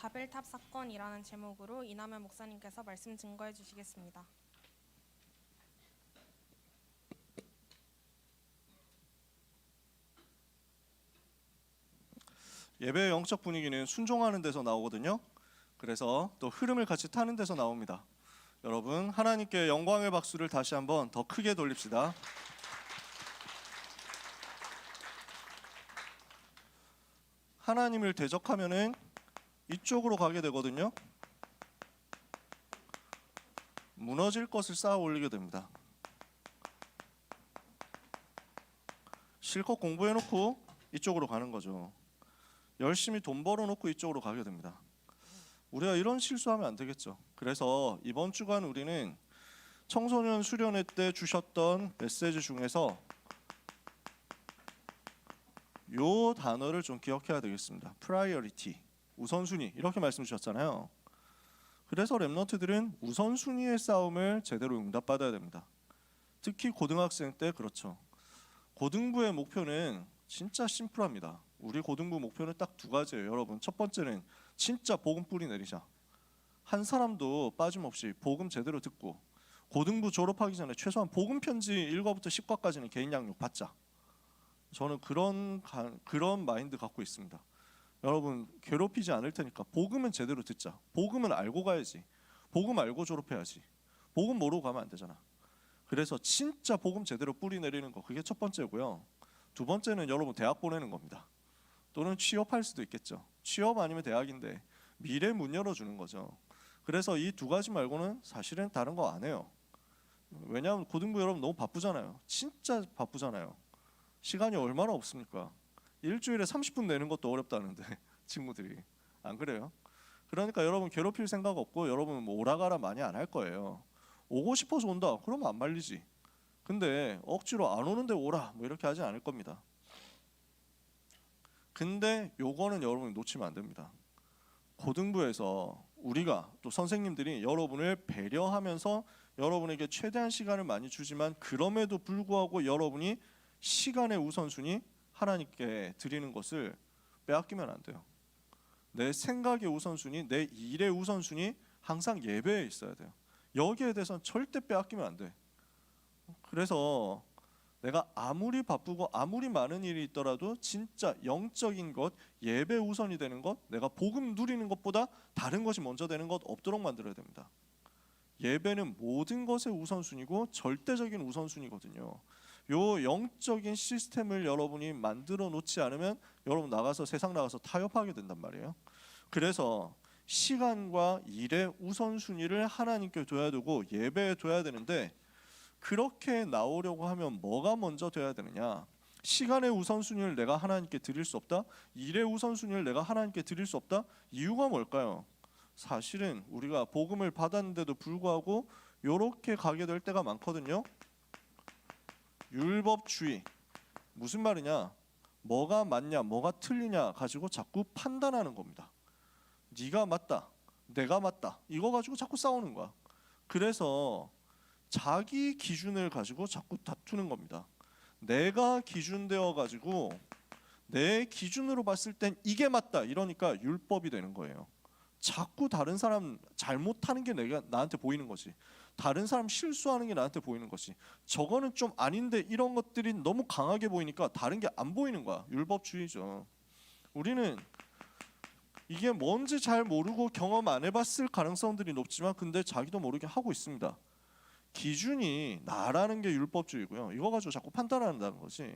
바벨탑 사건이라는 제목으로 이남현 목사님께서 말씀 증거해 주시겠습니다. 예배의 영적 분위기는 순종하는 데서 나오거든요. 그래서 또 흐름을 같이 타는 데서 나옵니다. 여러분, 하나님께 영광의 박수를 다시 한번 더 크게 돌립시다. 하나님을 대적하면은 이쪽으로 가게 되거든요. 무너질 것을 쌓아 올리게 됩니다. 실컷 공부해놓고 이쪽으로 가는 거죠. 열심히 돈 벌어놓고 이쪽으로 가게 됩니다. 우리가 이런 실수하면 안 되겠죠. 그래서 이번 주간 우리는 청소년 수련회 때 주셨던 메시지 중에서 요 단어를 좀 기억해야 되겠습니다. 프라이어리티, 우선순위, 이렇게 말씀 주셨잖아요. 그래서 렘넌트들은 우선순위의 싸움을 제대로 응답받아야 됩니다. 특히 고등학생 때 그렇죠. 고등부의 목표는 진짜 심플합니다. 우리 고등부 목표는 딱 두 가지예요. 여러분, 첫 번째는 진짜 복음 뿌리 내리자. 한 사람도 빠짐없이 복음 제대로 듣고 고등부 졸업하기 전에 최소한 복음 편지 1과부터 10과까지는 개인 양육 받자. 저는 그런 마인드 갖고 있습니다. 여러분, 괴롭히지 않을 테니까 복음은 제대로 듣자. 복음은 알고 가야지. 복음 알고 졸업해야지. 복음 모르고 가면 안 되잖아. 그래서 진짜 복음 제대로 뿌리 내리는 거, 그게 첫 번째고요. 두 번째는 여러분 대학 보내는 겁니다. 또는 취업할 수도 있겠죠. 취업 아니면 대학인데 미래 문 열어주는 거죠. 그래서 이 두 가지 말고는 사실은 다른 거 안 해요. 왜냐하면 고등부 여러분 너무 바쁘잖아요. 진짜 바쁘잖아요. 시간이 얼마나 없습니까? 일주일에 30분 내는 것도 어렵다는데 친구들이 안 그래요? 그러니까 여러분 괴롭힐 생각 없고 여러분 뭐 오라가라 많이 안 할 거예요. 오고 싶어서 온다 그러면 안 말리지. 근데 억지로 안 오는데 오라 뭐 이렇게 하지 않을 겁니다. 근데 요거는 여러분이 놓치면 안 됩니다. 고등부에서 우리가 또 선생님들이 여러분을 배려하면서 여러분에게 최대한 시간을 많이 주지만 그럼에도 불구하고 여러분이 시간의 우선순위 하나님께 드리는 것을 빼앗기면 안 돼요. 내 생각의 우선순위, 내 일의 우선순위 항상 예배에 있어야 돼요. 여기에 대해서는 절대 빼앗기면 안 돼. 그래서 내가 아무리 바쁘고 아무리 많은 일이 있더라도 진짜 영적인 것, 예배 우선이 되는 것, 내가 복음 누리는 것보다 다른 것이 먼저 되는 것 없도록 만들어야 됩니다. 예배는 모든 것의 우선순위고 절대적인 우선순위거든요. 요 영적인 시스템을 여러분이 만들어 놓지 않으면 여러분 세상 나가서 타협하게 된단 말이에요. 그래서 시간과 일의 우선순위를 하나님께 둬야 되고 예배에 둬야 되는데, 그렇게 나오려고 하면 뭐가 먼저 돼야 되느냐? 시간의 우선순위를 내가 하나님께 드릴 수 없다? 일의 우선순위를 내가 하나님께 드릴 수 없다? 이유가 뭘까요? 사실은 우리가 복음을 받았는데도 불구하고 이렇게 가게 될 때가 많거든요. 율법주의. 무슨 말이냐? 뭐가 맞냐, 뭐가 틀리냐 가지고 자꾸 판단하는 겁니다. 네가 맞다, 내가 맞다, 이거 가지고 자꾸 싸우는 거야. 그래서 자기 기준을 가지고 자꾸 다투는 겁니다. 내가 기준되어 가지고 내 기준으로 봤을 땐 이게 맞다 이러니까 율법이 되는 거예요. 자꾸 다른 사람 잘못하는 게 나한테 보이는 거지. 다른 사람 실수하는 게 나한테 보이는 것이, 저거는 좀 아닌데 이런 것들이 너무 강하게 보이니까 다른 게 안 보이는 거야. 율법주의죠. 우리는 이게 뭔지 잘 모르고 경험 안 해봤을 가능성들이 높지만 근데 자기도 모르게 하고 있습니다. 기준이 나라는 게 율법주의고요. 이거 가지고 자꾸 판단한다는 거지.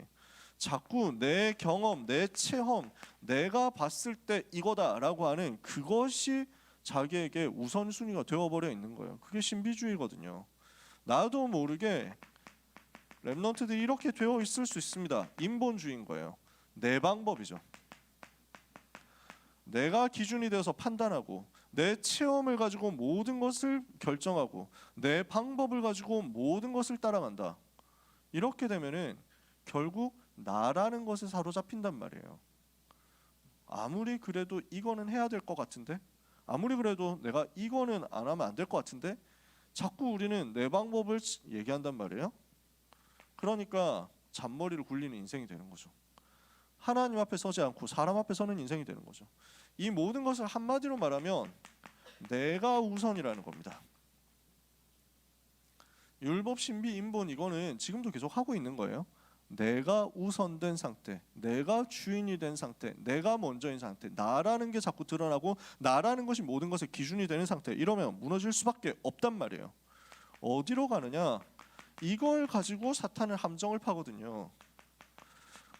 자꾸 내 경험, 내 체험, 내가 봤을 때 이거다라고 하는 그것이 자기에게 우선순위가 되어버려 있는 거예요. 그게 신비주의거든요. 나도 모르게 렘넌트들이 이렇게 되어 있을 수 있습니다. 인본주의인 거예요. 내 방법이죠. 내가 기준이 되어서 판단하고 내 체험을 가지고 모든 것을 결정하고 내 방법을 가지고 모든 것을 따라간다. 이렇게 되면은 결국 나라는 것에 사로잡힌단 말이에요. 아무리 그래도 이거는 해야 될 것 같은데, 아무리 그래도 내가 이거는 안 하면 안 될 것 같은데 자꾸 우리는 내 방법을 얘기한단 말이에요. 그러니까 잔머리를 굴리는 인생이 되는 거죠. 하나님 앞에 서지 않고 사람 앞에 서는 인생이 되는 거죠. 이 모든 것을 한마디로 말하면 내가 우선이라는 겁니다. 율법, 신비, 인본 이거는 지금도 계속 하고 있는 거예요. 내가 우선된 상태, 내가 주인이 된 상태, 내가 먼저인 상태, 나라는 게 자꾸 드러나고 나라는 것이 모든 것의 기준이 되는 상태, 이러면 무너질 수밖에 없단 말이에요. 어디로 가느냐? 이걸 가지고 사탄은 함정을 파거든요.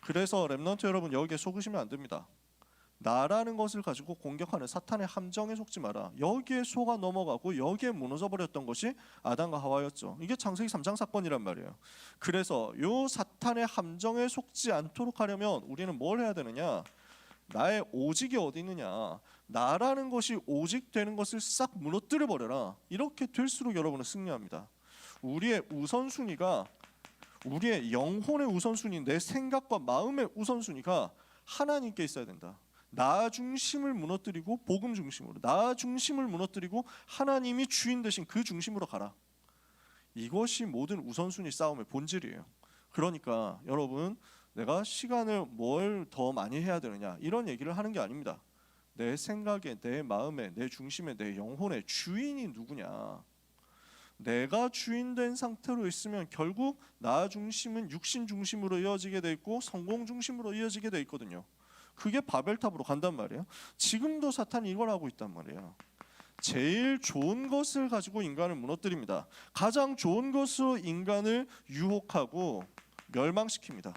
그래서 렘넌트 여러분 여기에 속으시면 안 됩니다. 나라는 것을 가지고 공격하는 사탄의 함정에 속지 마라. 여기에 속아 넘어가고 여기에 무너져 버렸던 것이 아담과 하와였죠. 이게 창세기 3장 사건이란 말이에요. 그래서 요 사탄의 함정에 속지 않도록 하려면 우리는 뭘 해야 되느냐? 나의 오직이 어디 있느냐? 나라는 것이 오직 되는 것을 싹 무너뜨려 버려라. 이렇게 될수록 여러분은 승리합니다. 우리의 우선순위가, 우리의 영혼의 우선순위, 내 생각과 마음의 우선순위가 하나님께 있어야 된다. 나 중심을 무너뜨리고 복음 중심으로, 나 중심을 무너뜨리고 하나님이 주인 되신 그 중심으로 가라. 이것이 모든 우선순위 싸움의 본질이에요. 그러니까 여러분, 내가 시간을 뭘 더 많이 해야 되느냐 이런 얘기를 하는 게 아닙니다. 내 생각에, 내 마음에, 내 중심에, 내 영혼의 주인이 누구냐. 내가 주인된 상태로 있으면 결국 나 중심은 육신 중심으로 이어지게 돼 있고 성공 중심으로 이어지게 돼 있거든요. 그게 바벨탑으로 간단 말이에요. 지금도 사탄이 이걸 하고 있단 말이에요. 제일 좋은 것을 가지고 인간을 무너뜨립니다. 가장 좋은 것으로 인간을 유혹하고 멸망시킵니다.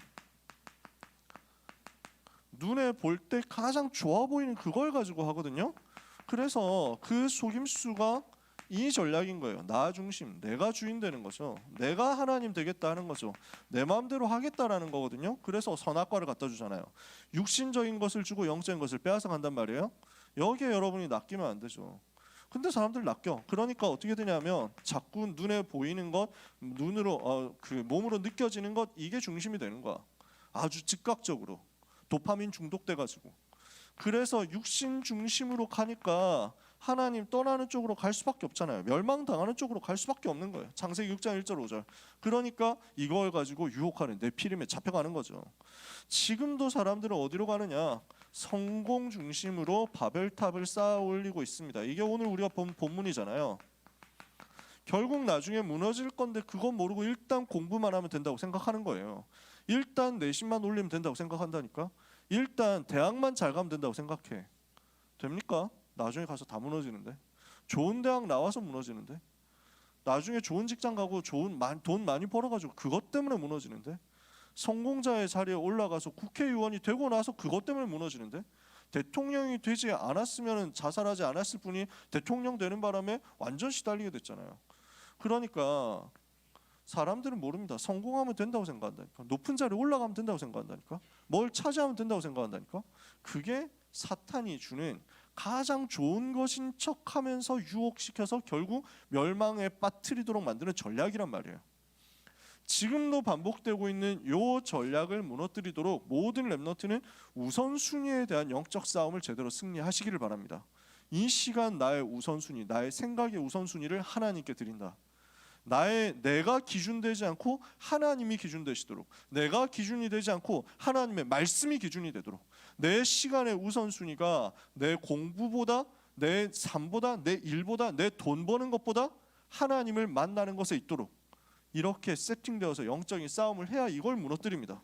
눈에 볼 때 가장 좋아 보이는 그걸 가지고 하거든요. 그래서 그 속임수가 이 전략인 거예요. 나 중심, 내가 주인 되는 거죠. 내가 하나님 되겠다 하는 거죠. 내 마음대로 하겠다라는 거거든요. 그래서 선악과를 갖다 주잖아요. 육신적인 것을 주고 영적인 것을 빼앗아 간단 말이에요. 여기에 여러분이 낚이면 안 되죠. 근데 사람들 낚여. 그러니까 어떻게 되냐면 자꾸 눈에 보이는 것, 눈으로 그 몸으로 느껴지는 것, 이게 중심이 되는 거야. 아주 즉각적으로 도파민 중독돼 가지고. 그래서 육신 중심으로 가니까 하나님 떠나는 쪽으로 갈 수밖에 없잖아요. 멸망당하는 쪽으로 갈 수밖에 없는 거예요. 창세기 6장 1절 5절. 그러니까 이걸 가지고 유혹하는 네피림에 잡혀가는 거죠. 지금도 사람들은 어디로 가느냐? 성공 중심으로 바벨탑을 쌓아 올리고 있습니다. 이게 오늘 우리가 본 본문이잖아요. 결국 나중에 무너질 건데 그건 모르고 일단 공부만 하면 된다고 생각하는 거예요. 일단 내신만 올리면 된다고 생각한다니까. 일단 대학만 잘 가면 된다고 생각해. 됩니까? 나중에 가서 다 무너지는데. 좋은 대학 나와서 무너지는데. 나중에 좋은 직장 가고 돈 많이 벌어가지고 그것 때문에 무너지는데. 성공자의 자리에 올라가서 국회의원이 되고 나서 그것 때문에 무너지는데. 대통령이 되지 않았으면 자살하지 않았을 뿐이 대통령 되는 바람에 완전 시달리게 됐잖아요. 그러니까 사람들은 모릅니다. 성공하면 된다고 생각한다니까. 높은 자리에 올라가면 된다고 생각한다니까. 뭘 차지하면 된다고 생각한다니까. 그게 사탄이 주는 가장 좋은 것인 척하면서 유혹시켜서 결국 멸망에 빠뜨리도록 만드는 전략이란 말이에요. 지금도 반복되고 있는 요 전략을 무너뜨리도록 모든 렘넌트는 우선순위에 대한 영적 싸움을 제대로 승리하시기를 바랍니다. 이 시간 나의 우선순위, 나의 생각의 우선순위를 하나님께 드린다. 내가 기준되지 않고 하나님이 기준되시도록, 내가 기준이 되지 않고 하나님의 말씀이 기준이 되도록, 내 시간의 우선순위가 내 공부보다, 내 삶보다, 내 일보다, 내 돈 버는 것보다 하나님을 만나는 것에 있도록 이렇게 세팅되어서 영적인 싸움을 해야 이걸 무너뜨립니다.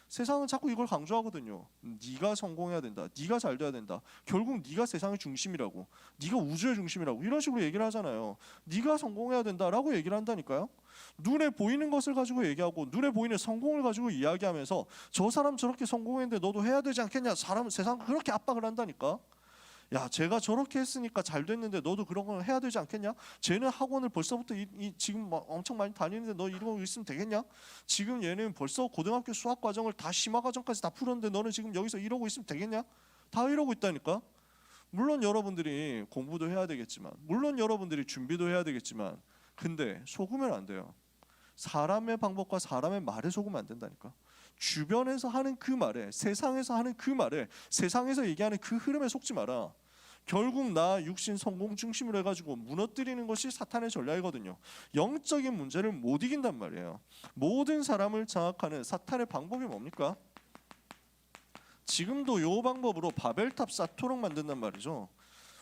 세상은 자꾸 이걸 강조하거든요. 네가 성공해야 된다. 네가 잘 돼야 된다. 결국 네가 세상의 중심이라고. 네가 우주의 중심이라고. 이런 식으로 얘기를 하잖아요. 네가 성공해야 된다라고 얘기를 한다니까요. 눈에 보이는 것을 가지고 얘기하고 눈에 보이는 성공을 가지고 이야기하면서 저 사람 저렇게 성공했는데 너도 해야 되지 않겠냐. 세상 그렇게 압박을 한다니까. 야, 제가 저렇게 했으니까 잘 됐는데 너도 그런 걸 해야 되지 않겠냐? 쟤는 학원을 벌써부터 지금 엄청 많이 다니는데 너 이러고 있으면 되겠냐? 지금 얘는 벌써 고등학교 수학 과정을 다 심화 과정까지 다 풀었는데 너는 지금 여기서 이러고 있으면 되겠냐? 다 이러고 있다니까. 물론 여러분들이 공부도 해야 되겠지만, 물론 여러분들이 준비도 해야 되겠지만, 근데 속으면 안 돼요. 사람의 방법과 사람의 말에 속으면 안 된다니까. 주변에서 하는 그 말에, 세상에서 하는 그 말에, 세상에서 얘기하는 그 흐름에 속지 마라. 결국 나 육신 성공 중심으로 해가지고 무너뜨리는 것이 사탄의 전략이거든요. 영적인 문제를 못 이긴단 말이에요. 모든 사람을 장악하는 사탄의 방법이 뭡니까? 지금도 요 방법으로 바벨탑 쌓도록 만든단 말이죠.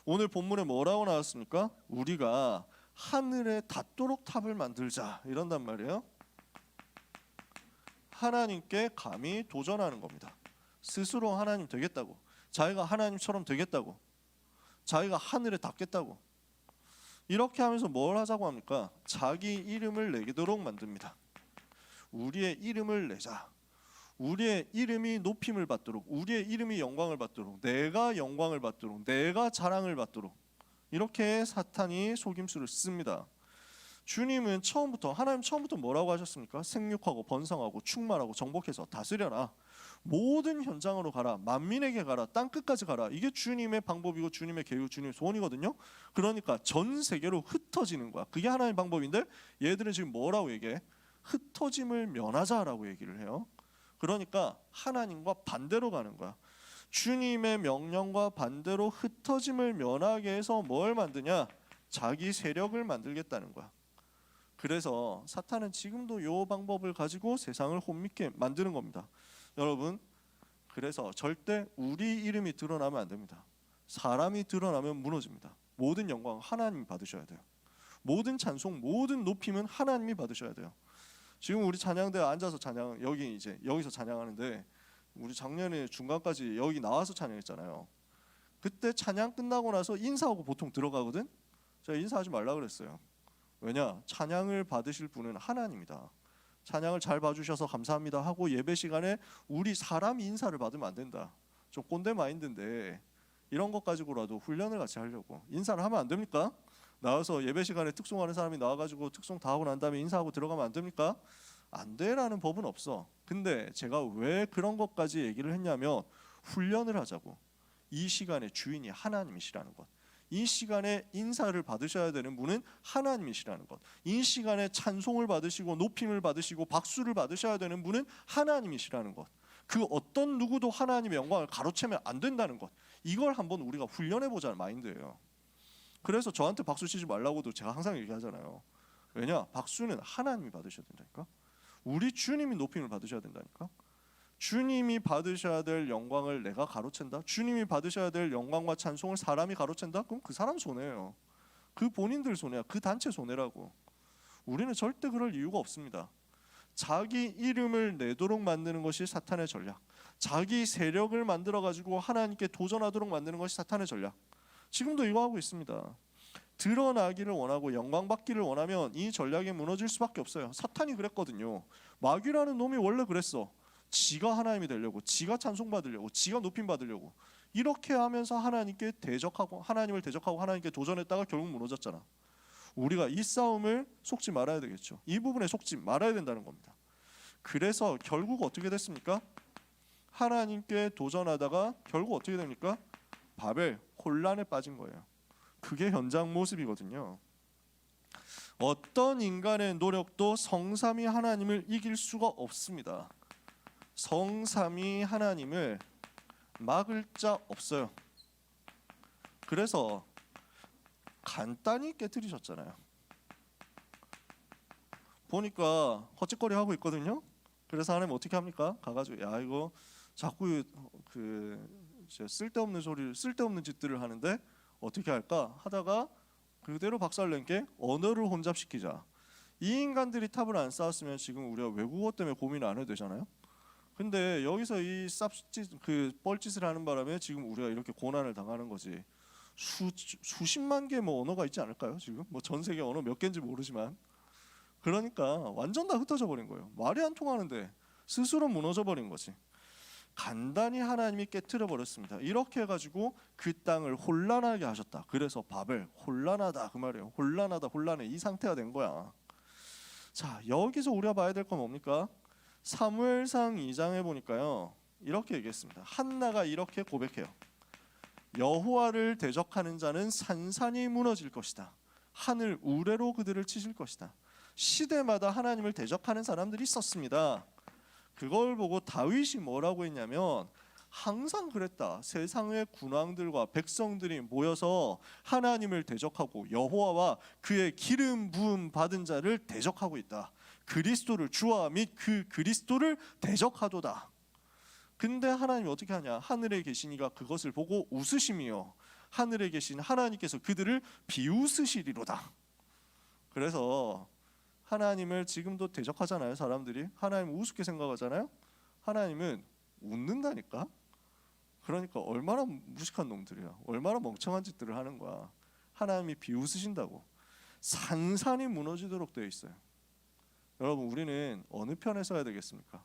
오늘 본문에 뭐라고 나왔습니까? 우리가 하늘에 닿도록 탑을 만들자 이런단 말이에요. 하나님께 감히 도전하는 겁니다. 스스로 하나님 되겠다고, 자기가 하나님처럼 되겠다고, 자기가 하늘에 닿겠다고, 이렇게 하면서 뭘 하자고 합니까? 자기 이름을 내도록 만듭니다. 우리의 이름을 내자, 우리의 이름이 높임을 받도록, 우리의 이름이 영광을 받도록, 내가 영광을 받도록, 내가 자랑을 받도록, 이렇게 사탄이 속임수를 씁니다. 주님은 처음부터, 하나님 처음부터 뭐라고 하셨습니까? 생육하고 번성하고 충만하고 정복해서 다스려라, 모든 현장으로 가라, 만민에게 가라, 땅끝까지 가라. 이게 주님의 방법이고 주님의 계획, 주님의 소원이거든요. 그러니까 전 세계로 흩어지는 거야. 그게 하나님의 방법인데 얘들은 지금 뭐라고 얘기해? 흩어짐을 면하자라고 얘기를 해요. 그러니까 하나님과 반대로 가는 거야. 주님의 명령과 반대로 흩어짐을 면하게 해서 뭘 만드냐? 자기 세력을 만들겠다는 거야. 그래서 사탄은 지금도 이 방법을 가지고 세상을 혼미케 만드는 겁니다. 여러분, 그래서 절대 우리 이름이 드러나면 안 됩니다. 사람이 드러나면 무너집니다. 모든 영광 하나님이 받으셔야 돼요. 모든 찬송, 모든 높임은 하나님이 받으셔야 돼요. 지금 우리 찬양대 앉아서 찬양, 여기 이제 여기서 찬양하는데 우리 작년에 중간까지 여기 나와서 찬양했잖아요. 그때 찬양 끝나고 나서 인사하고 보통 들어가거든. 제가 인사하지 말라 그랬어요. 왜냐? 찬양을 받으실 분은 하나님이다. 찬양을 잘 봐주셔서 감사합니다 하고 예배 시간에 우리 사람이 인사를 받으면 안 된다. 좀 꼰대 마인드인데 이런 것 가지고라도 훈련을 같이 하려고 인사를 하면 안 됩니까? 나와서 예배 시간에 특송하는 사람이 나와가지고 특송 다 하고 난 다음에 인사하고 들어가면 안 됩니까? 안 돼라는 법은 없어. 근데 제가 왜 그런 것까지 얘기를 했냐면 훈련을 하자고. 이 시간의 주인이 하나님이시라는 것, 이 시간에 인사를 받으셔야 되는 분은 하나님이시라는 것, 이 시간에 찬송을 받으시고 높임을 받으시고 박수를 받으셔야 되는 분은 하나님이시라는 것, 그 어떤 누구도 하나님의 영광을 가로채면 안 된다는 것, 이걸 한번 우리가 훈련해보자는 마인드예요. 그래서 저한테 박수 치지 말라고도 제가 항상 얘기하잖아요. 왜냐? 박수는 하나님이 받으셔야 된다니까. 우리 주님이 높임을 받으셔야 된다니까. 주님이 받으셔야 될 영광을 내가 가로챈다? 주님이 받으셔야 될 영광과 찬송을 사람이 가로챈다? 그럼 그 사람 손해예요. 그 본인들 손해야. 그 단체 손해라고. 우리는 절대 그럴 이유가 없습니다. 자기 이름을 내도록 만드는 것이 사탄의 전략, 자기 세력을 만들어가지고 하나님께 도전하도록 만드는 것이 사탄의 전략. 지금도 이거 하고 있습니다. 드러나기를 원하고 영광받기를 원하면 이 전략이 무너질 수밖에 없어요. 사탄이 그랬거든요. 마귀라는 놈이 원래 그랬어. 지가 하나님이 되려고, 지가 찬송받으려고, 지가 높임 받으려고, 이렇게 하면서 하나님께 대적하고, 하나님을 대적하고 하나님께 도전했다가 결국 무너졌잖아. 우리가 이 싸움을 속지 말아야 되겠죠. 이 부분에 속지 말아야 된다는 겁니다. 그래서 결국 어떻게 됐습니까? 하나님께 도전하다가 결국 어떻게 됩니까? 바벨 혼란에 빠진 거예요. 그게 현장 모습이거든요. 어떤 인간의 노력도 성삼위 하나님을 이길 수가 없습니다. 성삼위 하나님을 막을 자 없어요. 그래서 간단히 깨뜨리셨잖아요. 보니까 헛짓거리 하고 있거든요. 그래서 하나님 어떻게 합니까? 가가지고 야 이거 자꾸 쓸데없는 소리를, 쓸데없는 짓들을 하는데 어떻게 할까 하다가 그대로 박살낸 게 언어를 혼잡시키자. 이 인간들이 탑을 안 쌓았으면 지금 우리가 외국어 때문에 고민 안 해도 되잖아요. 근데 여기서 이 뻘짓을 하는 바람에 지금 우리가 이렇게 고난을 당하는 거지. 수십만 개 뭐 언어가 있지 않을까요? 지금 뭐 전 세계 언어 몇 개인지 모르지만, 그러니까 완전 다 흩어져 버린 거예요. 말이 안 통하는데 스스로 무너져 버린 거지. 간단히 하나님이 깨트려 버렸습니다. 이렇게 해가지고 그 땅을 혼란하게 하셨다. 그래서 바벨 혼란하다 그 말이에요. 혼란하다, 혼란해, 이 상태가 된 거야. 자, 여기서 우리가 봐야 될 건 뭡니까? 사무엘상 2장에 보니까요 이렇게 얘기했습니다. 한나가 이렇게 고백해요. 여호와를 대적하는 자는 산산이 무너질 것이다. 하늘 우레로 그들을 치실 것이다. 시대마다 하나님을 대적하는 사람들이 있었습니다. 그걸 보고 다윗이 뭐라고 했냐면 항상 그랬다. 세상의 군왕들과 백성들이 모여서 하나님을 대적하고 여호와와 그의 기름 부음 받은 자를 대적하고 있다. 그리스도를, 주와 및 그 그리스도를 대적하도다. 근데 하나님이 어떻게 하냐? 하늘에 계신 이가 그것을 보고 웃으심이요 하늘에 계신 하나님께서 그들을 비웃으시리로다. 그래서 하나님을 지금도 대적하잖아요. 사람들이 하나님 우습게 생각하잖아요. 하나님은 웃는다니까. 그러니까 얼마나 무식한 놈들이야. 얼마나 멍청한 짓들을 하는 거야. 하나님이 비웃으신다고. 산산이 무너지도록 되어 있어요. 여러분, 우리는 어느 편에 서야 되겠습니까?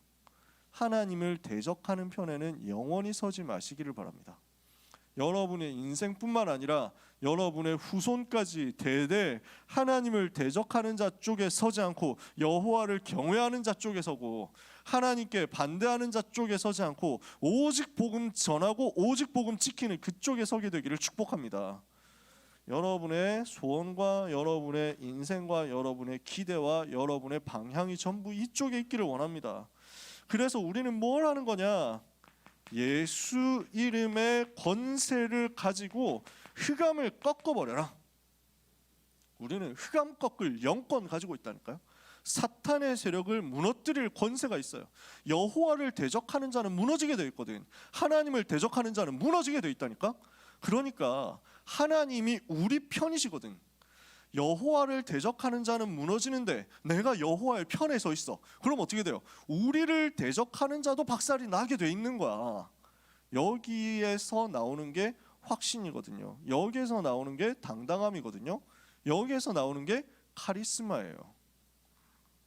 하나님을 대적하는 편에는 영원히 서지 마시기를 바랍니다. 여러분의 인생뿐만 아니라 여러분의 후손까지 대대 하나님을 대적하는 자 쪽에 서지 않고 여호와를 경외하는 자 쪽에 서고 하나님께 반대하는 자 쪽에 서지 않고 오직 복음 전하고 오직 복음 지키는 그쪽에 서게 되기를 축복합니다. 여러분의 소원과 여러분의 인생과 여러분의 기대와 여러분의 방향이 전부 이쪽에 있기를 원합니다. 그래서 우리는 뭘 하는 거냐? 예수 이름의 권세를 가지고 흑암을 꺾어버려라. 우리는 흑암 꺾을 영권 가지고 있다니까요. 사탄의 세력을 무너뜨릴 권세가 있어요. 여호와를 대적하는 자는 무너지게 되어 있거든. 하나님을 대적하는 자는 무너지게 되어 있다니까. 그러니까 하나님이 우리 편이시거든. 여호와를 대적하는 자는 무너지는데 내가 여호와의 편에 서 있어. 그럼 어떻게 돼요? 우리를 대적하는 자도 박살이 나게 돼 있는 거야. 여기에서 나오는 게 확신이거든요. 여기에서 나오는 게 당당함이거든요. 여기에서 나오는 게 카리스마예요.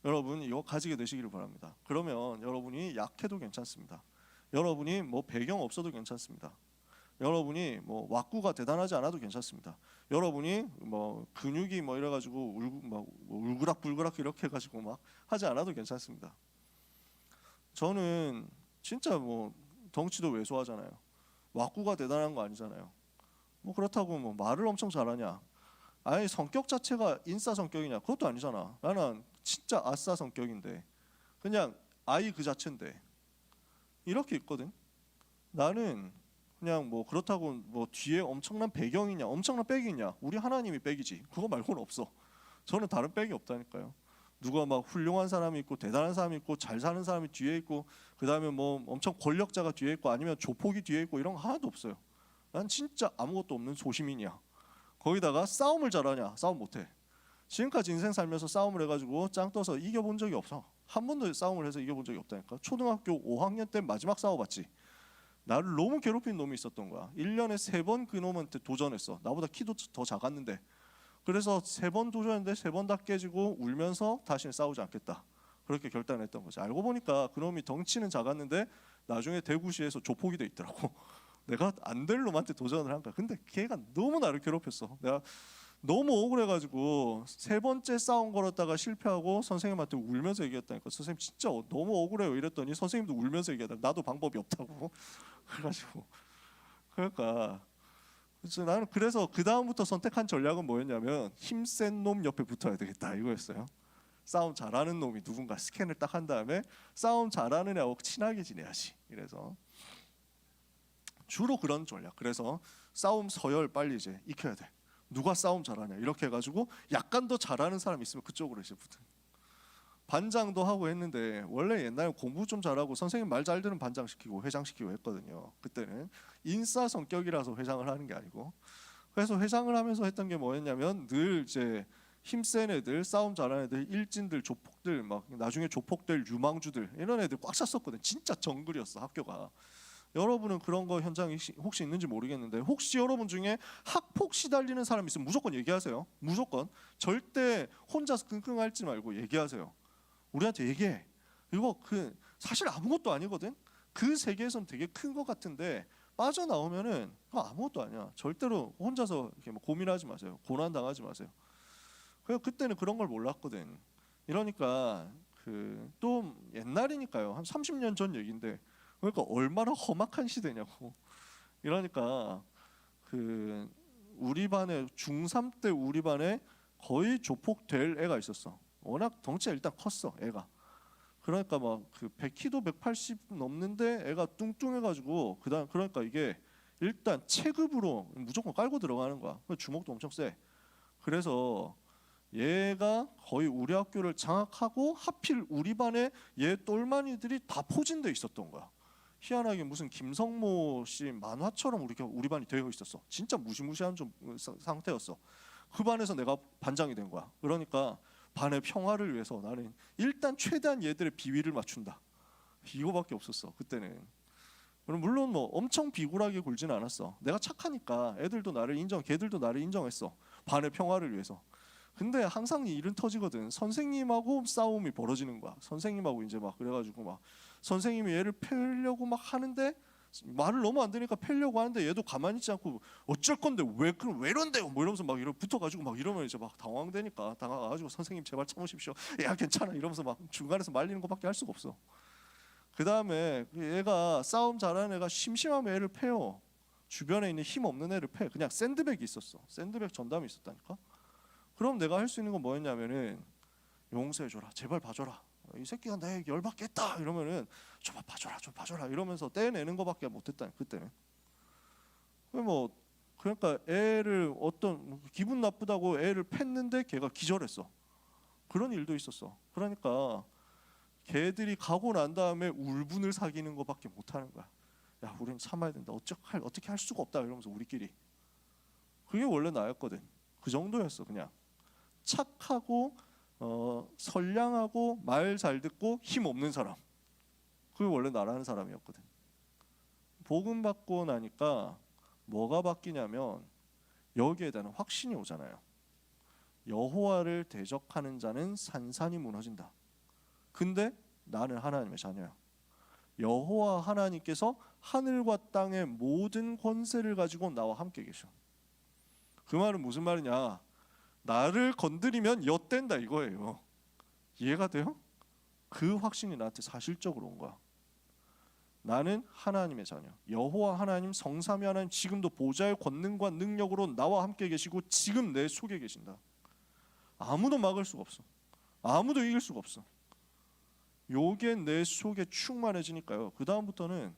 여러분, 이거 가지게 되시기를 바랍니다. 그러면 여러분이 약해도 괜찮습니다. 여러분이 뭐 배경 없어도 괜찮습니다. 여러분이 뭐 왁구가 대단하지 않아도 괜찮습니다. 여러분이 뭐 근육이 뭐 이래가지고 울그락불그락 이렇게 해가지고 막 하지 않아도 괜찮습니다. 저는 진짜 뭐 덩치도 왜소하잖아요. 왁구가 대단한 거 아니잖아요. 뭐 그렇다고 뭐 말을 엄청 잘하냐? 아예 성격 자체가 인싸 성격이냐? 그것도 아니잖아. 나는 진짜 아싸 성격인데 그냥 아이 그 자체인데 이렇게 있거든. 나는 그냥 뭐 그렇다고 뭐 뒤에 엄청난 배경이냐 엄청난 백이 있냐? 우리 하나님이 백이지. 그거 말고는 없어. 저는 다른 백이 없다니까요. 누가 막 훌륭한 사람이 있고 대단한 사람이 있고 잘 사는 사람이 뒤에 있고 그다음에 뭐 엄청 권력자가 뒤에 있고 아니면 조폭이 뒤에 있고 이런 거 하나도 없어요. 난 진짜 아무것도 없는 소시민이야. 거기다가 싸움을 잘하냐? 싸움 못해. 지금까지 인생 살면서 싸움을 해가지고 짱 떠서 이겨본 적이 없어. 한 번도 싸움을 해서 이겨본 적이 없다니까. 초등학교 5학년 때 마지막 싸워봤지. 나를 너무 괴롭힌 놈이 있었던 거야. 1년에 3번 그 놈한테 도전했어. 나보다 키도 더 작았는데. 그래서 3번 도전했는데 3번 다 깨지고 울면서 다시는 싸우지 않겠다. 그렇게 결단했던 거지. 알고 보니까 그 놈이 덩치는 작았는데 나중에 대구시에서 조폭이 돼 있더라고. 내가 안 될 놈한테 도전을 한 거야. 근데 걔가 너무 나를 괴롭혔어. 내가 너무 억울해가지고 3번째 싸움 걸었다가 실패하고 선생님한테 울면서 얘기했다니까. 선생님 진짜 너무 억울해요 이랬더니 선생님도 울면서 얘기하더라. 나도 방법이 없다고. 그래가지고 그러니까 나는 그래서 그 다음부터 선택한 전략은 뭐였냐면 힘센 놈 옆에 붙어야 되겠다 이거였어요. 싸움 잘하는 놈이 누군가 스캔을 딱 한 다음에 싸움 잘하는 애하고 친하게 지내야지. 이래서 주로 그런 전략. 그래서 싸움 서열 빨리 이제 익혀야 돼. 누가 싸움 잘하냐 이렇게 해가지고 약간 더 잘하는 사람 있으면 그쪽으로 이제 붙은. 반장도 하고 했는데 원래 옛날에 공부 좀 잘하고 선생님 말 잘 들은 반장 시키고 회장 시키고 했거든요. 그때는 인싸 성격이라서 회장을 하는 게 아니고. 그래서 회장을 하면서 했던 게 뭐였냐면 늘 이제 힘센 애들, 싸움 잘하는 애들, 일진들, 조폭들, 막 나중에 조폭들, 유망주들 이런 애들 꽉 찼었거든. 진짜 정글이었어 학교가. 여러분은 그런 거 현장이 혹시 있는지 모르겠는데 혹시 여러분 중에 학폭 시달리는 사람 있으면 무조건 얘기하세요. 무조건. 절대 혼자서 끙끙 앓지 말고 얘기하세요. 우리한테 얘기해. 이거 그 사실 아무것도 아니거든. 그 세계에선 되게 큰 것 같은데 빠져나오면은 그거 아무것도 아니야. 절대로 혼자서 이렇게 뭐 고민하지 마세요. 고난 당하지 마세요. 그때는 그런 걸 몰랐거든. 이러니까 그 또 옛날이니까요. 한 30년 전 얘긴데 그러니까 얼마나 험악한 시대냐고. 이러니까 그 우리 반에 중3 때 우리 반에 거의 조폭 될 애가 있었어. 워낙 덩치가 일단 컸어 애가. 그러니까 막 그 100kg 180 넘는데 애가 뚱뚱해가지고 그러니까 이게 일단 체급으로 무조건 깔고 들어가는 거야. 주먹도 엄청 세. 그래서 얘가 거의 우리 학교를 장악하고 하필 우리 반에 얘 똘마니들이 다 포진돼 있었던 거야. 희한하게 무슨 김성모 씨 만화처럼 우리 반이 되어 있었어. 진짜 무시무시한 좀 상태였어. 그 반에서 내가 반장이 된 거야. 그러니까 반의 평화를 위해서 나는 일단 최대한 얘들의 비위를 맞춘다. 이거밖에 없었어 그때는. 물론 뭐 엄청 비굴하게 굴지는 않았어. 내가 착하니까 애들도 나를 걔들도 나를 인정했어. 반의 평화를 위해서. 근데 항상 이 일은 터지거든. 선생님하고 싸움이 벌어지는 거야. 선생님하고 이제 막 그래가지고 막 선생님이 얘를 패려고 막 하는데 말을 너무 안 들으니까 패려고 하는데 얘도 가만히 있지 않고 어쩔 건데 왜 이런데요? 뭐 이러면서 막 붙어가지고 막 이러면 이제 막 당황가지고 선생님 제발 참으십시오. 야 괜찮아 이러면서 막 중간에서 말리는 것밖에 할 수가 없어. 그 다음에 얘가 싸움 잘하는 애가 심심하면 애를 패요. 주변에 있는 힘 없는 애를 패. 그냥 샌드백이 있었어. 샌드백 전담이 있었다니까. 그럼 내가 할 수 있는 건 뭐였냐면은 용서해줘라 제발 봐줘라 이 새끼가 내 열받게 했다 이러면은 좀 봐줘라 이러면서 떼내는 거밖에 못했다 그때는. 뭐 그러니까 애를 어떤 기분 나쁘다고 애를 팼는데 걔가 기절했어. 그런 일도 있었어. 그러니까 걔들이 가고 난 다음에 울분을 사귀는 거밖에 못하는 거야. 야 우리는 참아야 된다. 어떻게 할 수가 없다 이러면서 우리끼리. 그게 원래 나였거든. 그 정도였어. 그냥 착하고 선량하고 말 잘 듣고 힘 없는 사람. 그게 원래 나라는 사람이었거든. 복음 받고 나니까 뭐가 바뀌냐면 여기에 대한 확신이 오잖아요. 여호와를 대적하는 자는 산산이 무너진다. 근데 나는 하나님의 자녀야. 여호와 하나님께서 하늘과 땅의 모든 권세를 가지고 나와 함께 계셔. 그 말은 무슨 말이냐? 나를 건드리면 엿된다 이거예요. 이해가 돼요? 그 확신이 나한테 사실적으로 온 거야. 나는 하나님의 자녀. 여호와 하나님 성삼위 하나님 지금도 보좌의 권능과 능력으로 나와 함께 계시고 지금 내 속에 계신다. 아무도 막을 수가 없어. 아무도 이길 수가 없어. 요게 내 속에 충만해지니까요. 그 다음부터는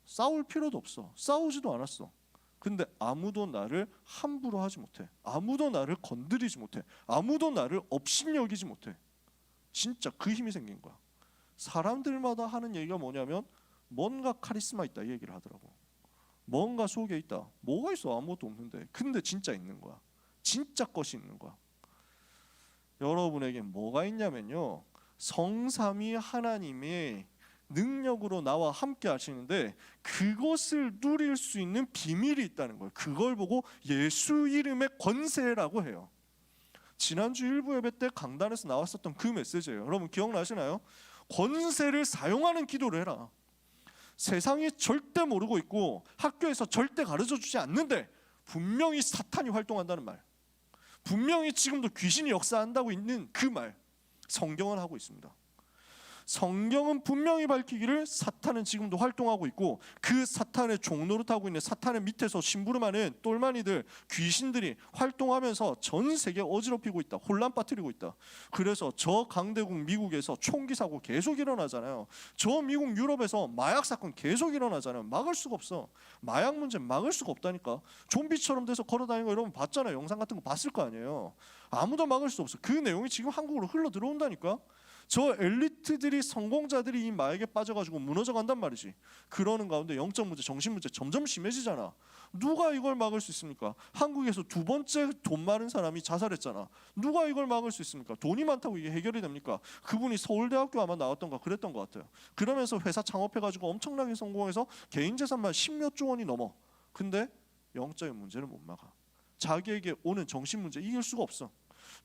싸울 필요도 없어. 싸우지도 않았어. 근데 아무도 나를 함부로 하지 못해. 아무도 나를 건드리지 못해. 아무도 나를 업신여기지 못해. 진짜 그 힘이 생긴 거야. 사람들마다 하는 얘기가 뭐냐면 뭔가 카리스마 있다 이 얘기를 하더라고. 뭔가 속에 있다. 뭐가 있어? 아무것도 없는데. 근데 진짜 있는 거야. 진짜 것이 있는 거야. 여러분에게 뭐가 있냐면요. 성삼위 하나님의 능력으로 나와 함께 하시는데 그것을 누릴 수 있는 비밀이 있다는 거예요. 그걸 보고 예수 이름의 권세라고 해요. 지난주 일부 예배 때 강단에서 나왔었던 그 메시지예요. 여러분 기억나시나요? 권세를 사용하는 기도를 해라. 세상이 절대 모르고 있고 학교에서 절대 가르쳐주지 않는데 분명히 사탄이 활동한다는 말, 분명히 지금도 귀신이 역사한다고 있는 그 말 성경은 하고 있습니다. 성경은 분명히 밝히기를 사탄은 지금도 활동하고 있고 그 사탄의 종노릇하고 있는 사탄의 밑에서 심부름하는 똘마니들 귀신들이 활동하면서 전 세계 어지럽히고 있다. 혼란 빠뜨리고 있다. 그래서 저 강대국 미국에서 총기 사고 계속 일어나잖아요. 저 미국 유럽에서 마약 사건 계속 일어나잖아요. 막을 수가 없어. 마약 문제 막을 수가 없다니까. 좀비처럼 돼서 걸어다니는 거 여러분 봤잖아요. 영상 같은 거 봤을 거 아니에요. 아무도 막을 수 없어. 그 내용이 지금 한국으로 흘러 들어온다니까. 저 엘리트들이 성공자들이 이 마약에 빠져가지고 무너져 간단 말이지. 그러는 가운데 영적 문제, 정신 문제 점점 심해지잖아. 누가 이걸 막을 수 있습니까? 한국에서 두 번째 돈 많은 사람이 자살했잖아. 누가 이걸 막을 수 있습니까? 돈이 많다고 이게 해결이 됩니까? 그분이 서울대학교 아마 나왔던가 그랬던 것 같아요. 그러면서 회사 창업해가지고 엄청나게 성공해서 개인 재산만 10몇 조 원이 넘어. 근데 영적인 문제를 못 막아. 자기에게 오는 정신 문제 이길 수가 없어.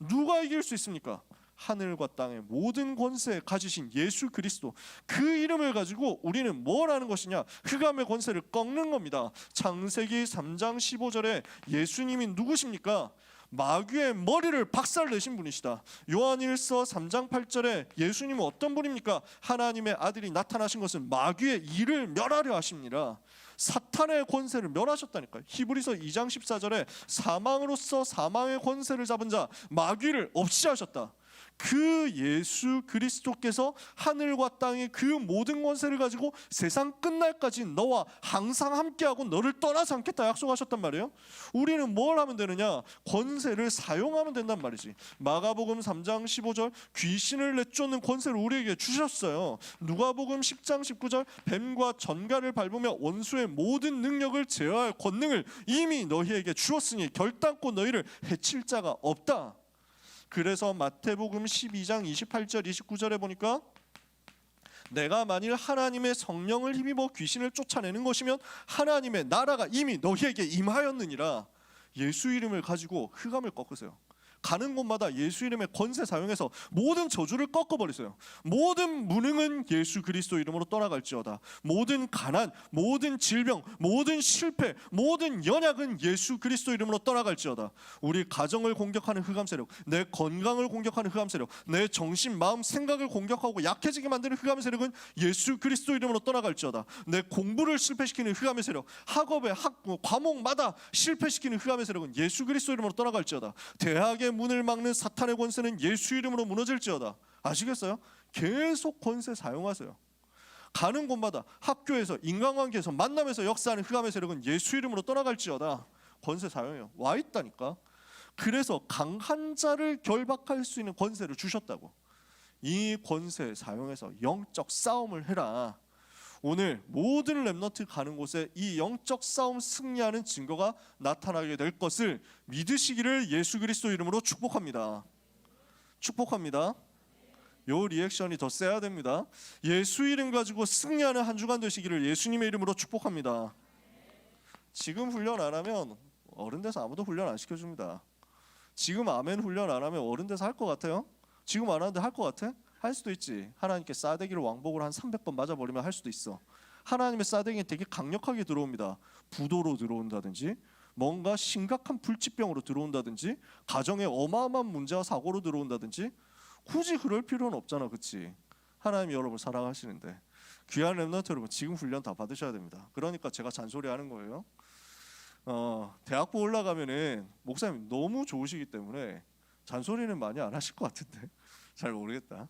누가 이길 수 있습니까? 하늘과 땅의 모든 권세 가지신 예수 그리스도, 그 이름을 가지고 우리는 뭘 하는 것이냐? 흑암의 권세를 꺾는 겁니다. 창세기 3장 15절에 예수님이 누구십니까? 마귀의 머리를 박살내신 분이시다. 요한일서 3장 8절에 예수님은 어떤 분입니까? 하나님의 아들이 나타나신 것은 마귀의 일을 멸하려 하십니다. 사탄의 권세를 멸하셨다니까요. 히브리서 2장 14절에 사망으로서 사망의 권세를 잡은 자 마귀를 없이 하셨다. 그 예수 그리스도께서 하늘과 땅의 그 모든 권세를 가지고 세상 끝날까지 너와 항상 함께하고 너를 떠나지 않겠다 약속하셨단 말이에요. 우리는 뭘 하면 되느냐? 권세를 사용하면 된단 말이지. 마가복음 3장 15절 귀신을 내쫓는 권세를 우리에게 주셨어요. 누가복음 10장 19절 뱀과 전갈을 밟으며 원수의 모든 능력을 제어할 권능을 이미 너희에게 주었으니 결단코 너희를 해칠 자가 없다. 그래서 마태복음 12장 28절 29절에 보니까 내가 만일 하나님의 성령을 힘입어 귀신을 쫓아내는 것이면 하나님의 나라가 이미 너희에게 임하였느니라. 예수 이름을 가지고 흑암을 꺾으세요. 가는 곳마다 예수 이름의 권세 사용해서 모든 저주를 꺾어버리세요. 모든 무능은 예수 그리스도 이름으로 떠나갈지어다. 모든 가난, 모든 질병, 모든 실패, 모든 연약은 예수 그리스도 이름으로 떠나갈지어다. 우리 가정을 공격하는 흑암 세력, 내 건강을 공격하는 흑암 세력, 내 정신, 마음, 생각을 공격하고 약해지게 만드는 흑암 세력은 예수 그리스도 이름으로 떠나갈지어다. 내 공부를 실패시키는 흑암의 세력, 학업의 과목마다 실패시키는 흑암의 세력은 예수 그리스도 이름으로 떠나갈지어다. 대학의 문을 막는 사탄의 권세는 예수 이름으로 무너질지어다. 아시겠어요? 계속 권세 사용하세요. 가는 곳마다 학교에서 인간관계에서 만남에서 역사하는 흑암의 세력은 예수 이름으로 떠나갈지어다. 권세 사용해요. 와 있다니까. 그래서 강한 자를 결박할 수 있는 권세를 주셨다고. 이 권세 사용해서 영적 싸움을 해라. 오늘 모든 렘넌트 가는 곳에 이 영적 싸움 승리하는 증거가 나타나게 될 것을 믿으시기를 예수 그리스도 이름으로 축복합니다. 축복합니다. 요 리액션이 더 세야 됩니다. 예수 이름 가지고 승리하는 한 주간 되시기를 예수님의 이름으로 축복합니다. 지금 훈련 안 하면 어른 돼서 아무도 훈련 안 시켜줍니다. 지금 아멘 훈련 안 하면 어른 돼서 할 것 같아요? 지금 안 하는데 할 것 같아? 할 수도 있지. 하나님께 싸대기를 왕복으로 한 300번 맞아버리면 할 수도 있어. 하나님의 싸대기는 되게 강력하게 들어옵니다. 부도로 들어온다든지 뭔가 심각한 불치병으로 들어온다든지 가정에 어마어마한 문제와 사고로 들어온다든지 굳이 그럴 필요는 없잖아. 그렇지? 하나님이 여러분을 사랑하시는데. 귀한 렘넌트 여러분 지금 훈련 다 받으셔야 됩니다. 그러니까 제가 잔소리하는 거예요. 대학부 올라가면은 목사님 너무 좋으시기 때문에 잔소리는 많이 안 하실 것 같은데 잘 모르겠다.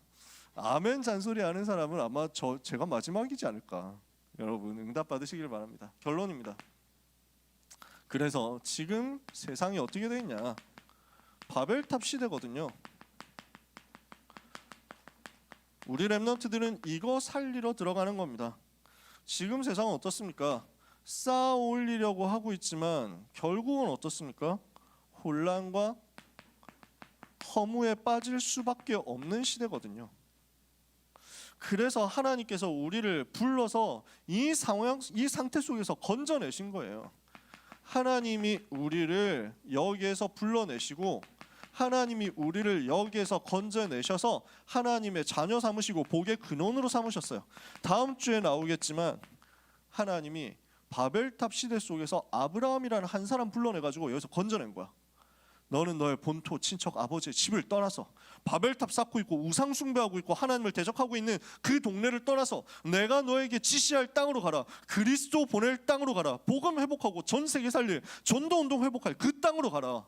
아멘 잔소리 하는 사람은 아마 제가 마지막이지 않을까. 여러분 응답 받으시길 바랍니다. 결론입니다. 그래서 지금 세상이 어떻게 되어 있냐? 바벨탑 시대거든요. 우리 렘넌트들은 이거 살리러 들어가는 겁니다. 지금 세상은 어떻습니까? 쌓아 올리려고 하고 있지만 결국은 어떻습니까? 혼란과 허무에 빠질 수밖에 없는 시대거든요. 그래서 하나님께서 우리를 불러서 이 상태 속에서 건져내신 거예요. 하나님이 우리를 여기에서 불러내시고 하나님이 우리를 여기에서 건져내셔서 하나님의 자녀 삼으시고 복의 근원으로 삼으셨어요. 다음 주에 나오겠지만 하나님이 바벨탑 시대 속에서 아브라함이라는 한 사람 불러내가지고 여기서 건져낸 거야. 너는 너의 본토 친척 아버지의 집을 떠나서 바벨탑 쌓고 있고 우상 숭배하고 있고 하나님을 대적하고 있는 그 동네를 떠나서 내가 너에게 지시할 땅으로 가라. 그리스도 보낼 땅으로 가라. 복음 회복하고 전 세계 살릴 전도운동 회복할 그 땅으로 가라.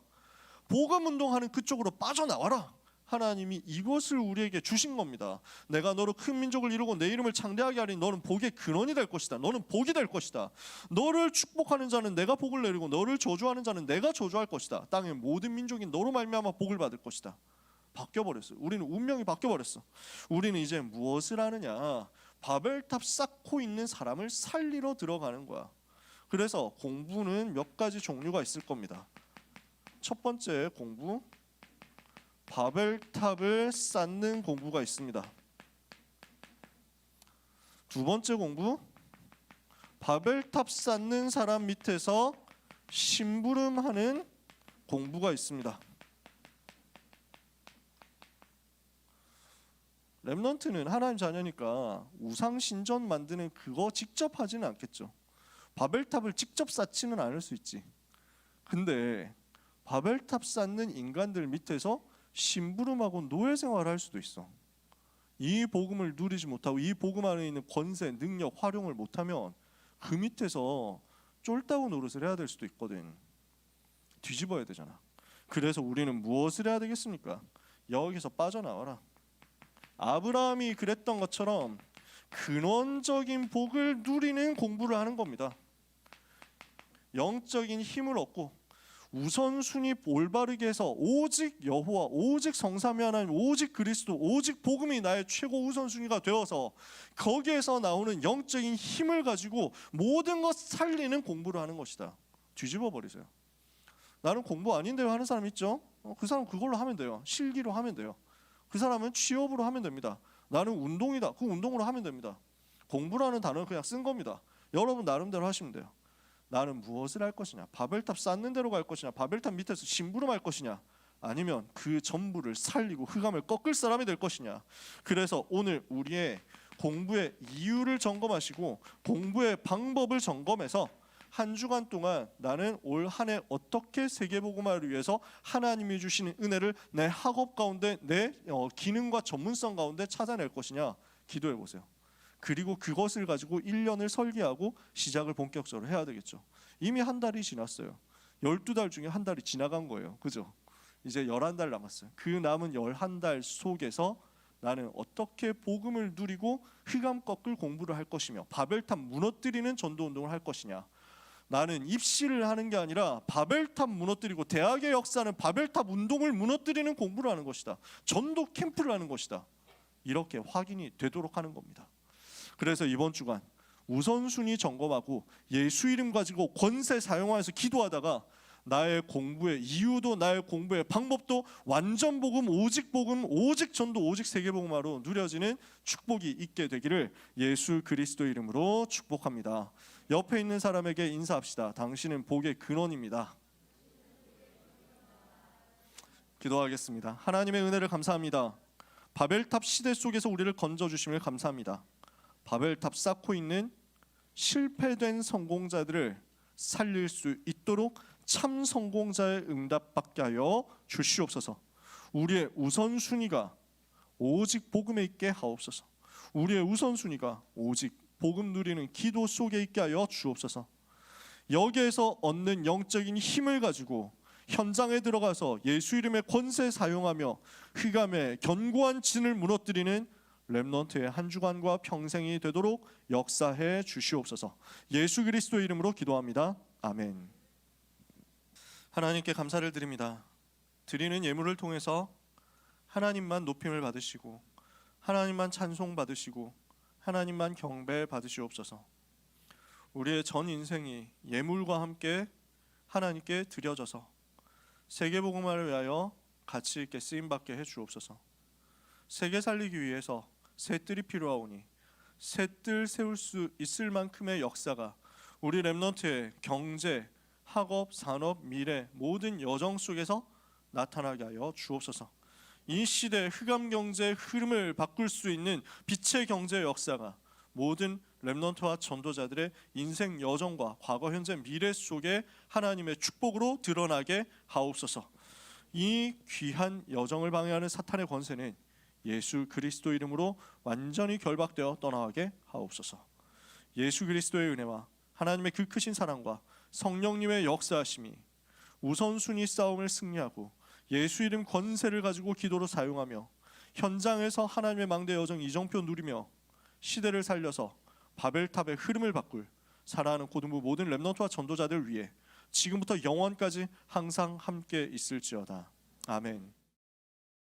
복음 운동하는 그쪽으로 빠져나와라. 하나님이 이것을 우리에게 주신 겁니다. 내가 너로 큰 민족을 이루고 내 이름을 창대하게 하리니 너는 복의 근원이 될 것이다. 너는 복이 될 것이다. 너를 축복하는 자는 내가 복을 내리고 너를 저주하는 자는 내가 저주할 것이다. 땅의 모든 민족이 너로 말미암아 복을 받을 것이다. 바뀌어버렸어요. 우리는 운명이 바뀌어버렸어. 우리는 이제 무엇을 하느냐? 바벨탑 쌓고 있는 사람을 살리러 들어가는 거야. 그래서 공부는 몇 가지 종류가 있을 겁니다. 첫 번째 공부, 바벨탑을 쌓는 공부가 있습니다. 두 번째 공부, 바벨탑 쌓는 사람 밑에서 심부름하는 공부가 있습니다. 렘넌트는 하나님 자녀니까 우상 신전 만드는 그거 직접 하지는 않겠죠. 바벨탑을 직접 쌓지는 않을 수 있지. 근데 바벨탑 쌓는 인간들 밑에서 심부름하고 노예 생활을 할 수도 있어. 이 복음을 누리지 못하고 이 복음 안에 있는 권세, 능력, 활용을 못하면 그 밑에서 쫄다구 노릇을 해야 될 수도 있거든. 뒤집어야 되잖아. 그래서 우리는 무엇을 해야 되겠습니까? 여기서 빠져나와라. 아브라함이 그랬던 것처럼 근원적인 복을 누리는 공부를 하는 겁니다. 영적인 힘을 얻고 우선순위 올바르게 해서 오직 여호와, 오직 성삼위 하나님, 오직 그리스도, 오직 복음이 나의 최고 우선순위가 되어서 거기에서 나오는 영적인 힘을 가지고 모든 것 살리는 공부를 하는 것이다. 뒤집어 버리세요. 나는 공부 아닌데요 하는 사람 있죠? 그 사람 그걸로 하면 돼요. 실기로 하면 돼요. 그 사람은 취업으로 하면 됩니다. 나는 운동이다. 그 운동으로 하면 됩니다. 공부라는 단어는 그냥 쓴 겁니다. 여러분 나름대로 하시면 돼요. 나는 무엇을 할 것이냐? 바벨탑 쌓는 대로 갈 것이냐? 바벨탑 밑에서 심부름할 것이냐? 아니면 그 전부를 살리고 흑암을 꺾을 사람이 될 것이냐? 그래서 오늘 우리의 공부의 이유를 점검하시고 공부의 방법을 점검해서 한 주간 동안 나는 올 한 해 어떻게 세계복음화를 위해서 하나님이 주시는 은혜를 내 학업 가운데 내 기능과 전문성 가운데 찾아낼 것이냐 기도해 보세요. 그리고 그것을 가지고 1년을 설계하고 시작을 본격적으로 해야 되겠죠. 이미 한 달이 지났어요. 12달 중에 한 달이 지나간 거예요. 그죠? 이제 11달 남았어요. 그 남은 11달 속에서 나는 어떻게 복음을 누리고 흑암 꺾을 공부를 할 것이며 바벨탑 무너뜨리는 전도 운동을 할 것이냐. 나는 입시를 하는 게 아니라 바벨탑 무너뜨리고 대학의 역사는 바벨탑 운동을 무너뜨리는 공부를 하는 것이다. 전도 캠프를 하는 것이다. 이렇게 확인이 되도록 하는 겁니다. 그래서 이번 주간 우선순위 점검하고 예수 이름 가지고 권세 사용하면서 기도하다가 나의 공부의 이유도 나의 공부의 방법도 완전 복음, 오직 전도, 오직 세계복음화로 누려지는 축복이 있게 되기를 예수 그리스도 이름으로 축복합니다. 옆에 있는 사람에게 인사합시다. 당신은 복의 근원입니다. 기도하겠습니다. 하나님의 은혜를 감사합니다. 바벨탑 시대 속에서 우리를 건져주심을 감사합니다. 바벨탑 쌓고 있는 실패된 성공자들을 살릴 수 있도록 참 성공자의 응답받게 하여 주시옵소서. 우리의 우선순위가 오직 복음에 있게 하옵소서. 우리의 우선순위가 오직 복음 누리는 기도 속에 있게 하여 주옵소서. 여기에서 얻는 영적인 힘을 가지고 현장에 들어가서 예수 이름의 권세 사용하며 흑암의 견고한 진을 무너뜨리는 렘넌트의 한 주간과 평생이 되도록 역사해 주시옵소서. 예수 그리스도 이름으로 기도합니다. 아멘. 하나님께 감사를 드립니다. 드리는 예물을 통해서 하나님만 높임을 받으시고 하나님만 찬송 받으시고 하나님만 경배 받으시옵소서. 우리의 전 인생이 예물과 함께 하나님께 드려져서 세계복음화를 위하여 가치 있게 쓰임받게 해주옵소서. 세계 살리기 위해서 새 뜰이 필요하오니 새 뜰 세울 수 있을 만큼의 역사가 우리 렘넌트의 경제, 학업, 산업, 미래 모든 여정 속에서 나타나게 하여 주옵소서. 이 시대의 흑암 경제의 흐름을 바꿀 수 있는 빛의 경제의 역사가 모든 렘넌트와 전도자들의 인생 여정과 과거, 현재, 미래 속에 하나님의 축복으로 드러나게 하옵소서. 이 귀한 여정을 방해하는 사탄의 권세는 예수 그리스도 이름으로 완전히 결박되어 떠나가게 하옵소서. 예수 그리스도의 은혜와 하나님의 그 크신 사랑과 성령님의 역사하심이 우선순위 싸움을 승리하고 예수 이름 권세를 가지고 기도로 사용하며 현장에서 하나님의 망대 여정 이정표 누리며 시대를 살려서 바벨탑의 흐름을 바꿀 사랑하는 고등부 모든 렘넌트와 전도자들 위해 지금부터 영원까지 항상 함께 있을지어다. 아멘.